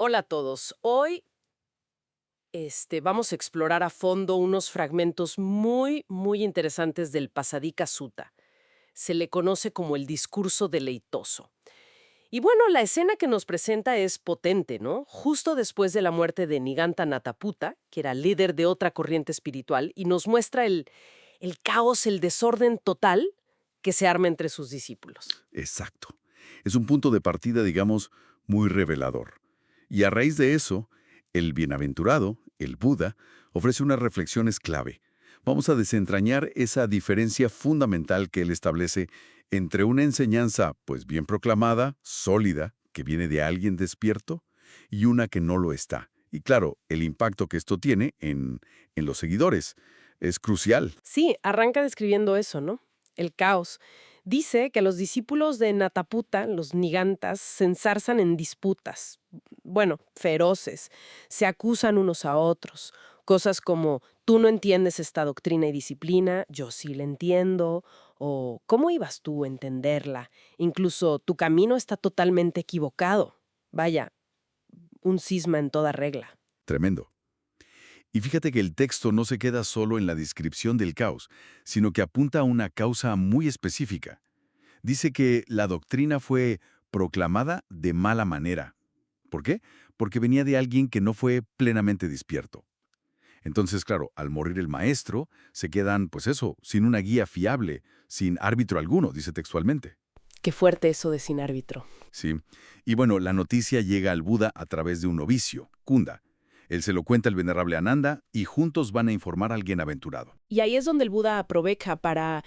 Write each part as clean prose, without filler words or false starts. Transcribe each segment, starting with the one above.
Hola a todos. Hoy vamos a explorar a fondo unos fragmentos muy interesantes del Pasadika Sutta. Se le conoce como el discurso deleitoso. Y bueno, la escena que nos presenta es potente, ¿no? Justo después de la muerte de Niganta Nataputa, que era líder de otra corriente espiritual, y nos muestra el caos, el desorden total que se arma entre sus discípulos. Exacto. Es un punto de partida, digamos, muy revelador. Y a raíz de eso, el bienaventurado, el Buda, ofrece unas reflexiones clave. Vamos a desentrañar esa diferencia fundamental que él establece entre una enseñanza, pues bien proclamada, sólida, que viene de alguien despierto, y una que no lo está. Y claro, el impacto que esto tiene en los seguidores es crucial. Sí, arranca describiendo eso, ¿no? El caos. Dice que los discípulos de Nataputa, los nigantas, se ensarzan en disputas, bueno, feroces, se acusan unos a otros. Cosas como, tú no entiendes esta doctrina y disciplina, yo sí la entiendo, o ¿cómo ibas tú a entenderla? Incluso, tu camino está totalmente equivocado. Vaya, un cisma en toda regla. Tremendo. Y fíjate que el texto no se queda solo en la descripción del caos, sino que apunta a una causa muy específica. Dice que la doctrina fue proclamada de mala manera. ¿Por qué? Porque venía de alguien que no fue plenamente despierto. Entonces, claro, al morir el maestro, se quedan, pues eso, sin una guía fiable, sin árbitro alguno, dice textualmente. Qué fuerte eso de sin árbitro. Sí. Y bueno, la noticia llega al Buda a través de un novicio, Kunda. Él se lo cuenta al venerable Ananda y juntos van a informar al bienaventurado. Y ahí es donde el Buda aprovecha para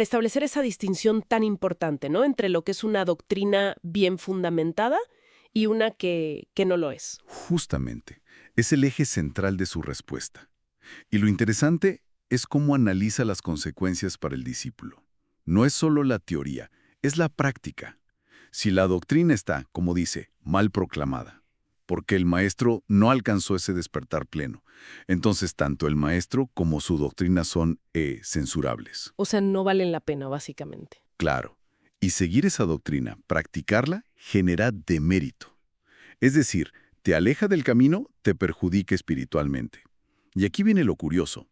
establecer esa distinción tan importante, ¿no? Entre lo que es una doctrina bien fundamentada y una que no lo es. Justamente, es el eje central de su respuesta. Y lo interesante es cómo analiza las consecuencias para el discípulo. No es solo la teoría, es la práctica. Si la doctrina está, como dice, mal proclamada, porque el maestro no alcanzó ese despertar pleno, entonces tanto el maestro como su doctrina son censurables. O sea, no valen la pena, básicamente. Claro. Y seguir esa doctrina, practicarla, genera demérito. Es decir, te aleja del camino, te perjudica espiritualmente. Y aquí viene lo curioso.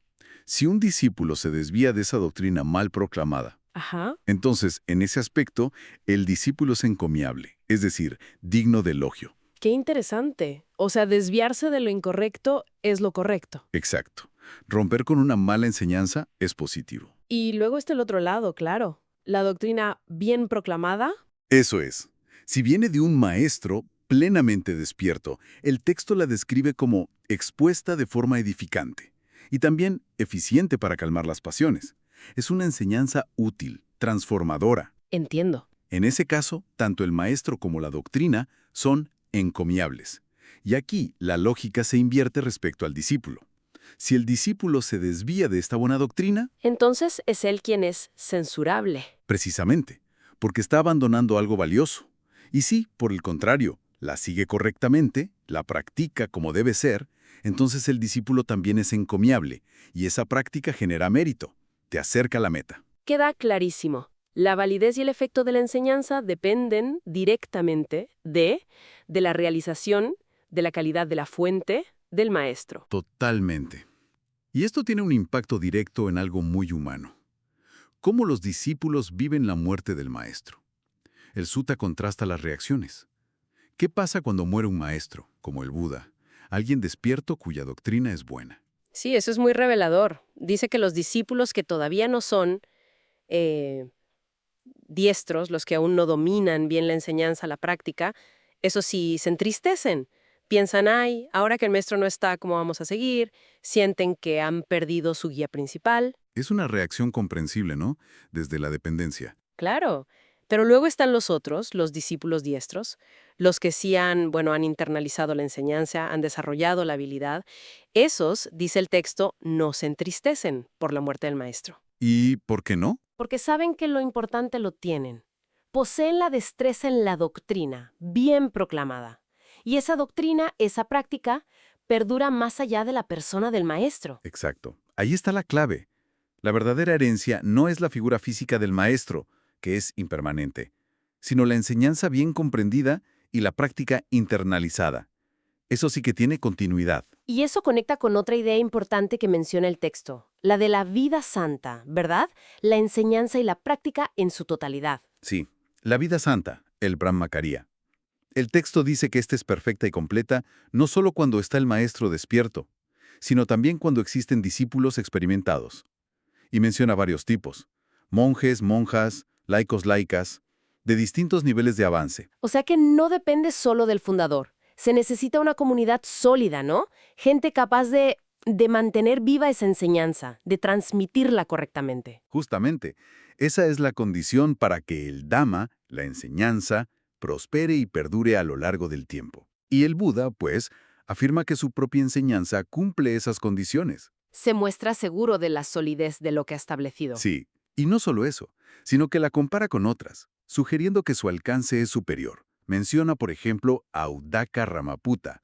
Si un discípulo se desvía de esa doctrina mal proclamada, Ajá. entonces, en ese aspecto, el discípulo es encomiable, es decir, digno de elogio. Qué interesante. O sea, desviarse de lo incorrecto es lo correcto. Exacto. Romper con una mala enseñanza es positivo. Y luego está el otro lado, claro. La doctrina bien proclamada. Eso es. Si viene de un maestro plenamente despierto, el texto la describe como expuesta de forma edificante y también eficiente para calmar las pasiones. Es una enseñanza útil, transformadora. Entiendo. En ese caso, tanto el maestro como la doctrina son encomiables. Y aquí la lógica se invierte respecto al discípulo. Si el discípulo se desvía de esta buena doctrina, Entonces es él quien es censurable. precisamente, porque está abandonando algo valioso. Y si, por el contrario, la sigue correctamente, la practica como debe ser, entonces el discípulo también es encomiable, y esa práctica genera mérito, te acerca a la meta. Queda clarísimo. La validez y el efecto de la enseñanza dependen directamente de la realización, de la calidad de la fuente, del maestro. Totalmente. Y esto tiene un impacto directo en algo muy humano. ¿Cómo los discípulos viven la muerte del maestro? El sutta contrasta las reacciones. ¿Qué pasa cuando muere un maestro, como el Buda, alguien despierto cuya doctrina es buena? Sí, eso es muy revelador. Dice que los discípulos que todavía no son eh, diestros, los que aún no dominan bien la enseñanza, la práctica, eso sí, se entristecen. Piensan, ay, ahora que el maestro no está, ¿cómo vamos a seguir? Sienten que han perdido su guía principal. Es una reacción comprensible, ¿no? Desde la dependencia. Claro, pero luego están los otros, los discípulos diestros, los que sí han, bueno, han internalizado la enseñanza, han desarrollado la habilidad. Esos, dice el texto, no se entristecen por la muerte del maestro, ¿Y por qué no? porque saben que lo importante lo tienen. Poseen la destreza en la doctrina, bien proclamada. Y esa doctrina, esa práctica, perdura más allá de la persona del maestro. Exacto. Ahí está la clave. La verdadera herencia no es la figura física del maestro, que es impermanente, sino la enseñanza bien comprendida y la práctica internalizada. Eso sí que tiene continuidad. Y eso conecta con otra idea importante que menciona el texto, la de la vida santa, ¿verdad? La enseñanza y la práctica en su totalidad. Sí, la vida santa, el Brahmacharya. El texto dice que esta es perfecta y completa no solo cuando está el maestro despierto, sino también cuando existen discípulos experimentados. Y menciona varios tipos: monjes, monjas, laicos, laicas, de distintos niveles de avance. O sea que no depende solo del fundador. Se necesita una comunidad sólida, ¿no? Gente capaz de mantener viva esa enseñanza, de transmitirla correctamente. Justamente, esa es la condición para que el Dhamma, la enseñanza, prospere y perdure a lo largo del tiempo. Y el Buda, pues, afirma que su propia enseñanza cumple esas condiciones. Se muestra seguro de la solidez de lo que ha establecido. Sí, y no solo eso, sino que la compara con otras, sugiriendo que su alcance es superior. Menciona, por ejemplo, a Uddaka Ramaputta.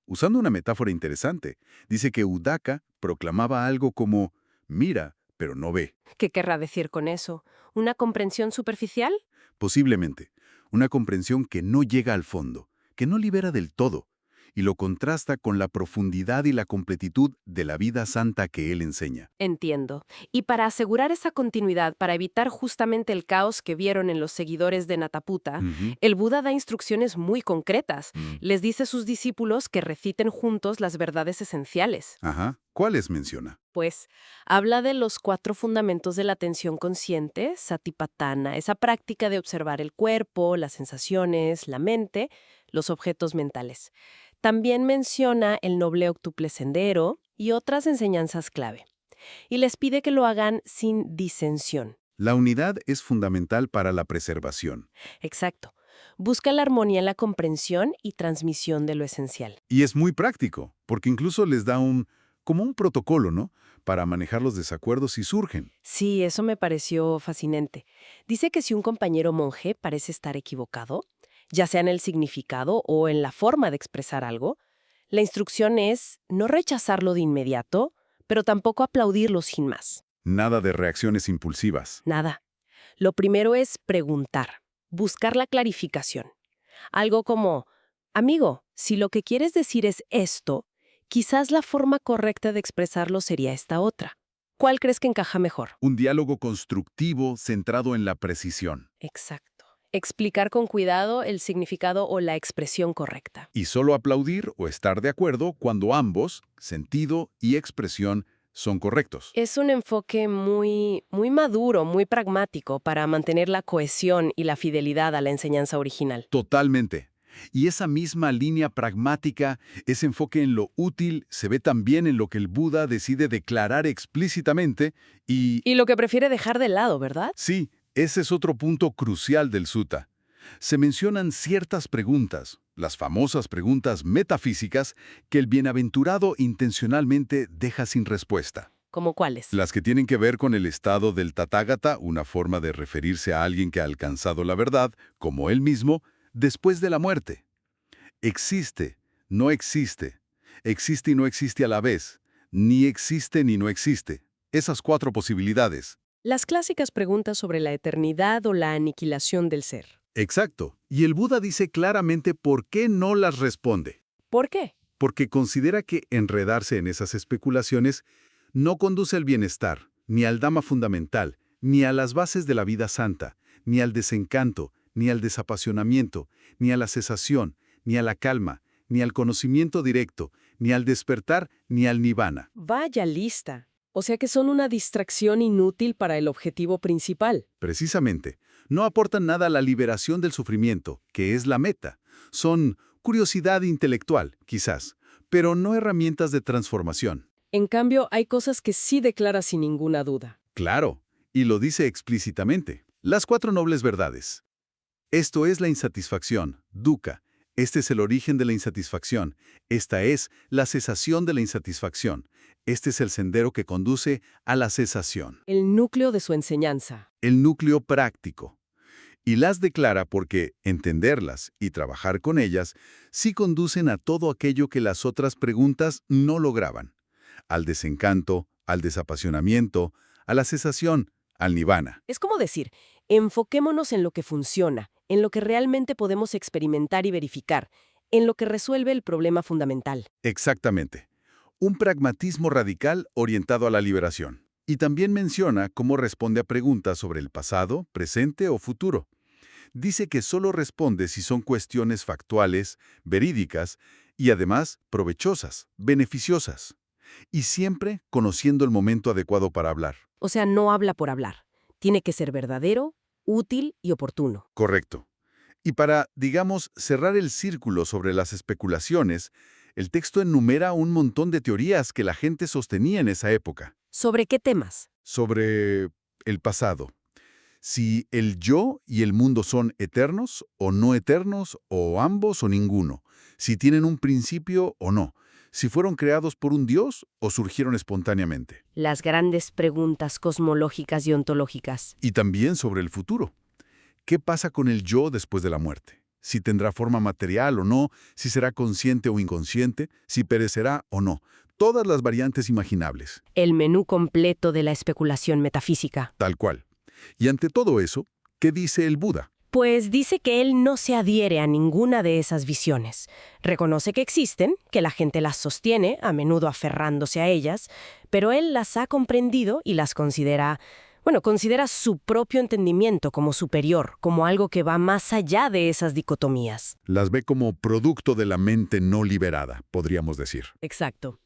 Usando una metáfora interesante, dice que Uddaka proclamaba algo como: mira, pero no ve. ¿Qué querrá decir con eso? ¿Una comprensión superficial? Posiblemente, una comprensión que no llega al fondo, que no libera del todo, y lo contrasta con la profundidad y la completitud de la vida santa que él enseña. Entiendo. Y para asegurar esa continuidad, para evitar justamente el caos que vieron en los seguidores de Nataputa, Ujú. el Buda da instrucciones muy concretas. Mm. Les dice a sus discípulos que reciten juntos las verdades esenciales. Ajá. ¿Cuáles menciona? Pues habla de los 4 fundamentos de la atención consciente, satipatthana, esa práctica de observar el cuerpo, las sensaciones, la mente, los objetos mentales. También menciona el noble octuple sendero y otras enseñanzas clave. Y les pide que lo hagan sin disensión. La unidad es fundamental para la preservación. Exacto. Busca la armonía en la comprensión y transmisión de lo esencial. Y es muy práctico, porque incluso les da como un protocolo, ¿no? Para manejar los desacuerdos si surgen. Sí, eso me pareció fascinante. Dice que si un compañero monje parece estar equivocado, ya sea en el significado o en la forma de expresar algo, la instrucción es no rechazarlo de inmediato, pero tampoco aplaudirlo sin más. Nada de reacciones impulsivas. Nada. Lo primero es preguntar, buscar la clarificación. Algo como, amigo, si lo que quieres decir es esto, quizás la forma correcta de expresarlo sería esta otra. ¿Cuál crees que encaja mejor? Un diálogo constructivo centrado en la precisión. Exacto. Explicar con cuidado el significado o la expresión correcta. Y solo aplaudir o estar de acuerdo cuando ambos, sentido y expresión, son correctos. Es un enfoque muy maduro, muy pragmático para mantener la cohesión y la fidelidad a la enseñanza original. Totalmente. Y esa misma línea pragmática, ese enfoque en lo útil, se ve también en lo que el Buda decide declarar explícitamente y, Y lo que prefiere dejar de lado, ¿verdad? sí, ese es otro punto crucial del sutta. Se mencionan ciertas preguntas, las famosas preguntas metafísicas, que el bienaventurado intencionalmente deja sin respuesta. ¿Cómo cuáles? Las que tienen que ver con el estado del Tathagata, una forma de referirse a alguien que ha alcanzado la verdad, como él mismo, después de la muerte. Existe, no existe. Existe y no existe a la vez. Ni existe ni no existe. Esas 4 posibilidades. Las clásicas preguntas sobre la eternidad o la aniquilación del ser. Exacto. Y el Buda dice claramente por qué no las responde. ¿Por qué? Porque considera que enredarse en esas especulaciones no conduce al bienestar, ni al Dhamma fundamental, ni a las bases de la vida santa, ni al desencanto, ni al desapasionamiento, ni a la cesación, ni a la calma, ni al conocimiento directo, ni al despertar, ni al nirvana. Vaya lista. O sea que son una distracción inútil para el objetivo principal. Precisamente, no aportan nada a la liberación del sufrimiento, que es la meta. Son curiosidad intelectual, quizás, pero no herramientas de transformación. En cambio, hay cosas que sí declara sin ninguna duda. Claro, y lo dice explícitamente. Las 4 nobles verdades. Esto es la insatisfacción, dukkha. Este es el origen de la insatisfacción. Esta es la cesación de la insatisfacción. Este es el sendero que conduce a la cesación. El núcleo de su enseñanza. El núcleo práctico. Y las declara porque entenderlas y trabajar con ellas sí conducen a todo aquello que las otras preguntas no lograban. Al desencanto, al desapasionamiento, a la cesación, al nirvana. Es como decir, enfoquémonos en lo que funciona, en lo que realmente podemos experimentar y verificar. en lo que resuelve el problema fundamental. Exactamente. Un pragmatismo radical orientado a la liberación. Y también menciona cómo responde a preguntas sobre el pasado, presente o futuro. Dice que solo responde si son cuestiones factuales, verídicas y además provechosas, beneficiosas. Y siempre conociendo el momento adecuado para hablar. O sea, no habla por hablar. Tiene que ser verdadero, útil y oportuno. Correcto. Y para, digamos, cerrar el círculo sobre las especulaciones, el texto enumera un montón de teorías que la gente sostenía en esa época. ¿Sobre qué temas? Sobre el pasado. Si el yo y el mundo son eternos o no eternos, o ambos o ninguno. Si tienen un principio o no. Si fueron creados por un dios o surgieron espontáneamente. Las grandes preguntas cosmológicas y ontológicas. Y también sobre el futuro. ¿Qué pasa con el yo después de la muerte? Si tendrá forma material o no, si será consciente o inconsciente, si perecerá o no. Todas las variantes imaginables. El menú completo de la especulación metafísica. Tal cual. Y ante todo eso, ¿qué dice el Buda? Pues dice que él no se adhiere a ninguna de esas visiones. Reconoce que existen, que la gente las sostiene, a menudo aferrándose a ellas, pero él las ha comprendido y las considera su propio entendimiento como superior, como algo que va más allá de esas dicotomías. Las ve como producto de la mente no liberada, podríamos decir. Exacto.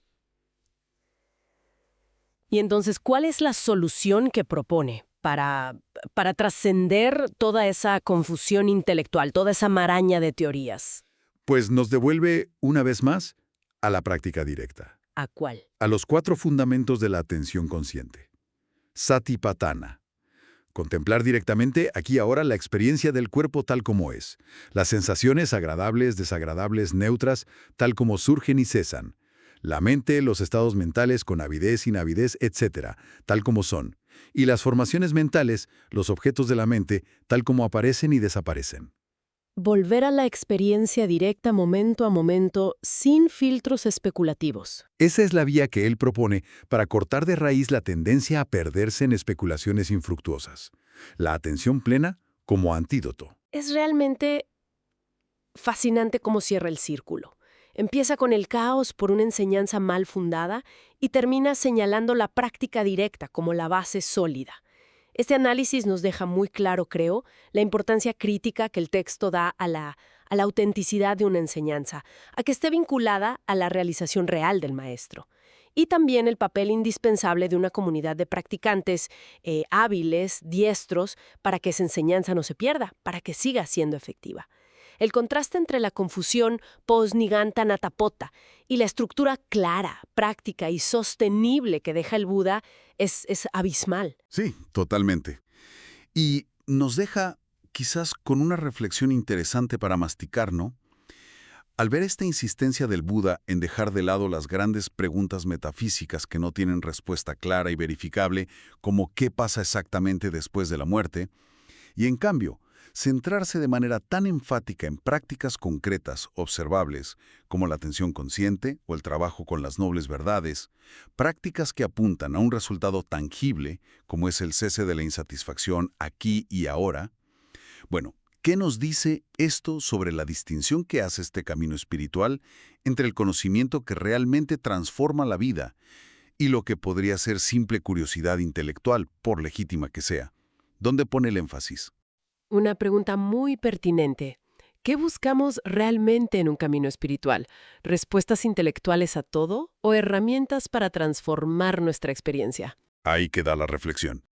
Y entonces, ¿cuál es la solución que propone para trascender toda esa confusión intelectual, toda esa maraña de teorías? Pues nos devuelve, una vez más, a la práctica directa. ¿A cuál? A los 4 fundamentos de la atención consciente. Satipatthana. Contemplar directamente, aquí y ahora, la experiencia del cuerpo tal como es. Las sensaciones agradables, desagradables, neutras, tal como surgen y cesan. La mente, los estados mentales con avidez, inavidez, etc., tal como son. Y las formaciones mentales, los objetos de la mente, tal como aparecen y desaparecen. Volver a la experiencia directa momento a momento, sin filtros especulativos. Esa es la vía que él propone para cortar de raíz la tendencia a perderse en especulaciones infructuosas. La atención plena como antídoto. Es realmente fascinante cómo cierra el círculo. Empieza con el caos por una enseñanza mal fundada y termina señalando la práctica directa como la base sólida. Este análisis nos deja muy claro, creo, la importancia crítica que el texto da a la autenticidad de una enseñanza, a que esté vinculada a la realización real del maestro. Y también el papel indispensable de una comunidad de practicantes hábiles, diestros, para que esa enseñanza no se pierda, para que siga siendo efectiva. El contraste entre la confusión post-niganta-natapota y la estructura clara, práctica y sostenible que deja el Buda es abismal. Sí, totalmente. Y nos deja quizás con una reflexión interesante para masticar, ¿no? Al ver esta insistencia del Buda en dejar de lado las grandes preguntas metafísicas que no tienen respuesta clara y verificable, como qué pasa exactamente después de la muerte, y en cambio, centrarse de manera tan enfática en prácticas concretas, observables, como la atención consciente o el trabajo con las nobles verdades, prácticas que apuntan a un resultado tangible, como es el cese de la insatisfacción aquí y ahora. Bueno, ¿qué nos dice esto sobre la distinción que hace este camino espiritual entre el conocimiento que realmente transforma la vida y lo que podría ser simple curiosidad intelectual, por legítima que sea? ¿Dónde pone el énfasis? Una pregunta muy pertinente. ¿Qué buscamos realmente en un camino espiritual? ¿Respuestas intelectuales a todo o herramientas para transformar nuestra experiencia? Ahí queda la reflexión.